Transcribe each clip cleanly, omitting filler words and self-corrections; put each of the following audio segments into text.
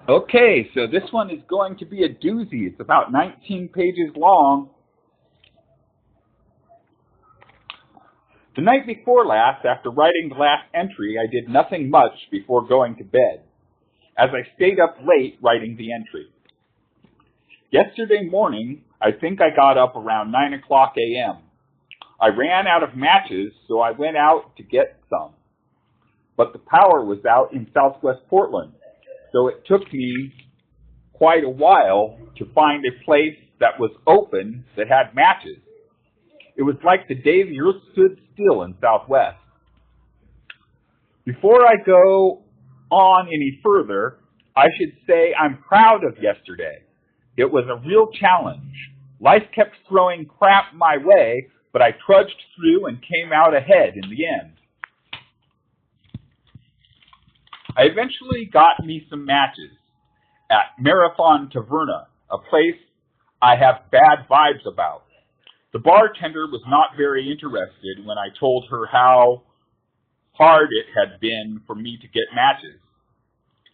Okay, so this one is going to be a doozy. It's about 19 pages long. The night before last, after writing the last entry, I did nothing much before going to bed, as I stayed up late writing the entry. Yesterday morning, I think I got up around 9 o'clock a.m. I ran out of matches, so I went out to get some. But the power was out in southwest Portland, so it took me quite a while to find a place that was open that had matches. It was like the day the earth stood still in Southwest. Before I go on any further, I should say I'm proud of yesterday. It was a real challenge. Life kept throwing crap my way, but I trudged through and came out ahead in the end. I eventually got me some matches at Marathon Taverna, a place I have bad vibes about. The bartender was not very interested when I told her how hard it had been for me to get matches.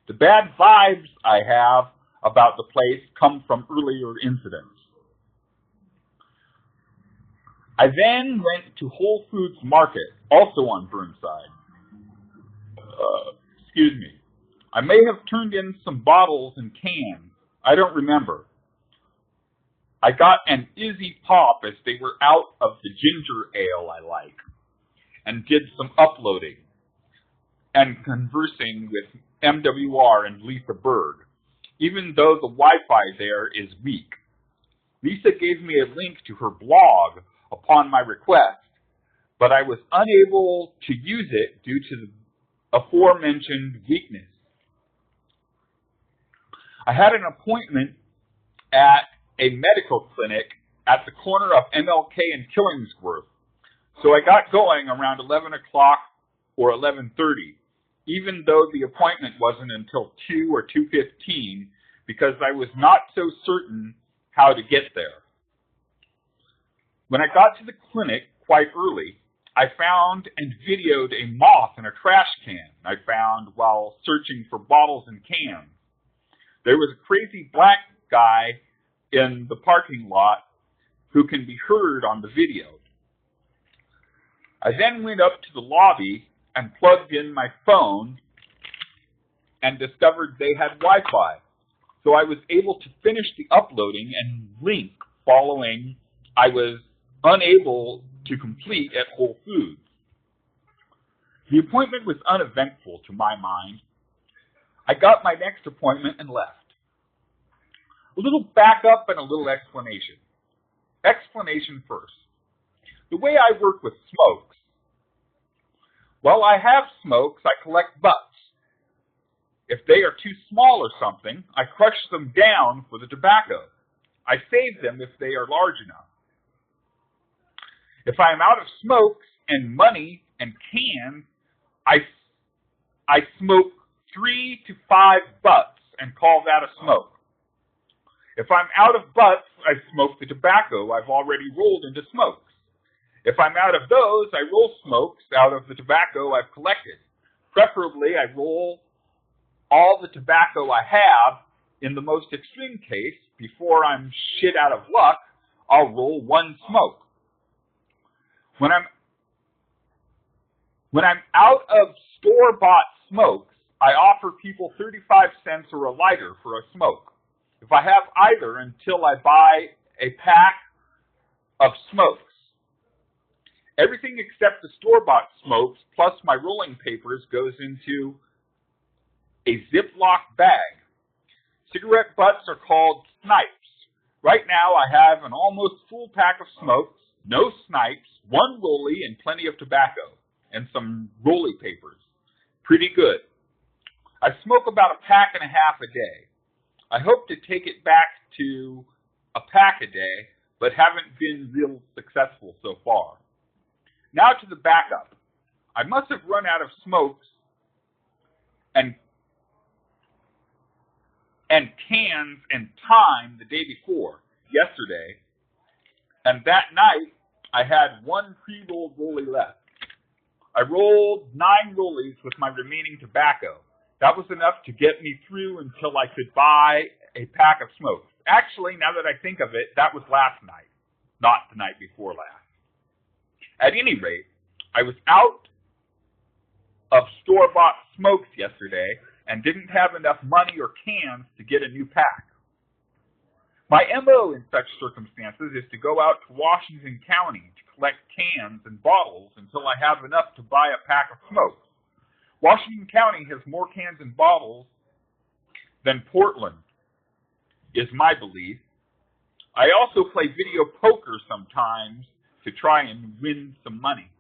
The bad vibes I have about the place come from earlier incidents. I then went to Whole Foods Market, also on Burnside. Excuse me. I may have turned in some bottles and cans. I don't remember. I got an Izzy Pop as they were out of the ginger ale I like, and did some uploading and conversing with MWR and Lisa Berg, even though the Wi-Fi there is weak. Lisa gave me a link to her blog upon my request, but I was unable to use it due to the aforementioned weakness. I had an appointment at a medical clinic at the corner of MLK and Killingsworth, so I got going around 11 o'clock or 11:30, even though the appointment wasn't until 2 or 2:15, because I was not so certain how to get there. When I got to the clinic quite early, I found and videoed a moth in a trash can I found while searching for bottles and cans. There was a crazy black guy in the parking lot who can be heard on the video. I then went up to the lobby and plugged in my phone and discovered they had Wi-Fi, so I was able to finish the uploading and link following I was unable to complete at Whole Foods. The appointment was uneventful to my mind. I got my next appointment and left. A little backup and a little explanation. Explanation first. The way I work with smokes. While I have smokes, I collect butts. If they are too small or something, I crush them down for the tobacco. I save them if they are large enough. If I am out of smokes and money and cans, I smoke 3 to 5 butts and call that a smoke. If I'm out of butts, I smoke the tobacco I've already rolled into smokes. If I'm out of those, I roll smokes out of the tobacco I've collected. Preferably, I roll all the tobacco I have. In the most extreme case, before I'm shit out of luck, I'll roll 1 smoke. When I'm out of store-bought smokes, I offer people 35 cents or a lighter for a smoke. If I have either until I buy a pack of smokes. Everything except the store-bought smokes plus my rolling papers goes into a Ziploc bag. Cigarette butts are called snipes. Right now I have an almost full pack of smokes, no snipes, 1 rollie and plenty of tobacco, and some rolly papers. Pretty good. I smoke about a pack and a half a day. I hope to take it back to a pack a day, but haven't been real successful so far. Now to the backup. I must have run out of smokes and cans and time the day before, yesterday, and that night I had 1 pre-rolled rollie left. I rolled 9 rollies with my remaining tobacco. That was enough to get me through until I could buy a pack of smokes. Actually, now that I think of it, that was last night, not the night before last. At any rate, I was out of store-bought smokes yesterday and didn't have enough money or cans to get a new pack. My MO in such circumstances is to go out to Washington County to collect cans and bottles until I have enough to buy a pack of smokes. Washington County has more cans and bottles than Portland, is my belief. I also play video poker sometimes to try and win some money.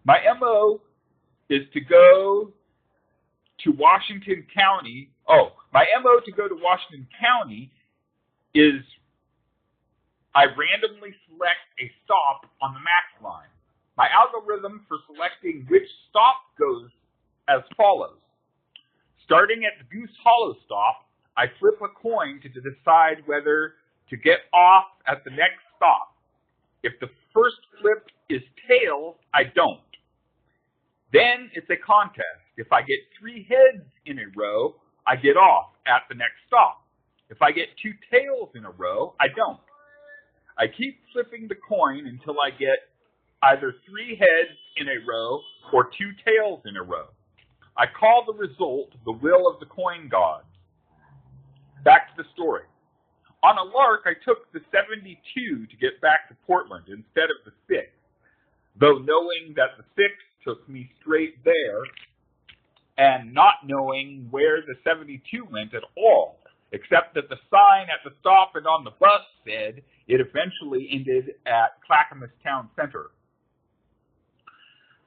My MO is to go to Washington County. My MO to go to Washington County is I randomly select a stop on the max line. My algorithm for selecting which stop goes as follows. Starting at the Goose Hollow stop, I flip a coin to decide whether to get off at the next stop. If the first flip is tails, I don't. Then it's a contest. If I get 3 heads in a row, I get off at the next stop. If I get 2 tails in a row, I don't. I keep flipping the coin until I get either 3 heads in a row or 2 tails in a row. I call the result the will of the coin gods. Back to the story. On a lark, I took the 72 to get back to Portland instead of the 6, though knowing that the 6 took me straight there and not knowing where the 72 went at all, except that the sign at the stop and on the bus said it eventually ended at Clackamas Town Center.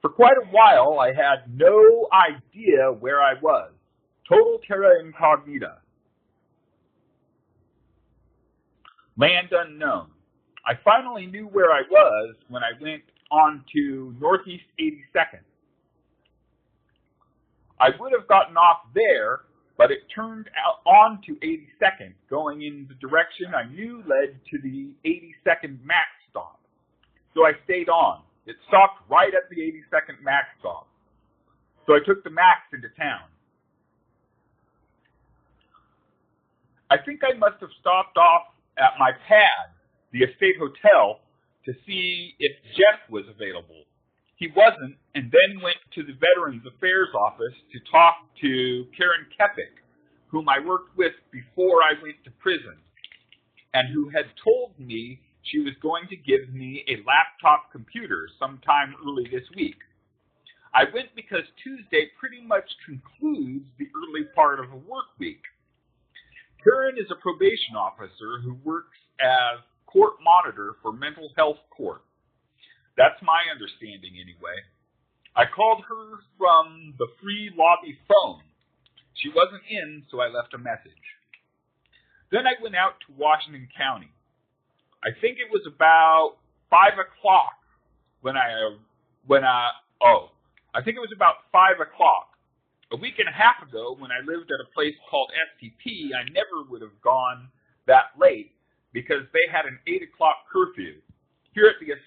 For quite a while, I had no idea where I was. Total terra incognita. Land unknown. I finally knew where I was when I went on to Northeast 82nd. I would have gotten off there, but it turned out onto 82nd, going in the direction I knew led to the 82nd Max stop. So I stayed on. It stopped right at the 82nd Max stop. So I took the Max into town. I think I must have stopped off at my pad, the Estate Hotel, to see if Jeff was available. He wasn't, and then went to the Veterans Affairs office to talk to Karen Kepik, whom I worked with before I went to prison, and who had told me she was going to give me a laptop computer sometime early this week. I went because Tuesday pretty much concludes the early part of a work week. Karen is a probation officer who works as court monitor for mental health court. That's my understanding anyway. I called her from the free lobby phone. She wasn't in, so I left a message. Then I went out to Washington County. I think it was about 5 o'clock I think it was about 5 o'clock. A week and a half ago, when I lived at a place called STP, I never would have gone that late because they had an 8 o'clock curfew. Here at the estate,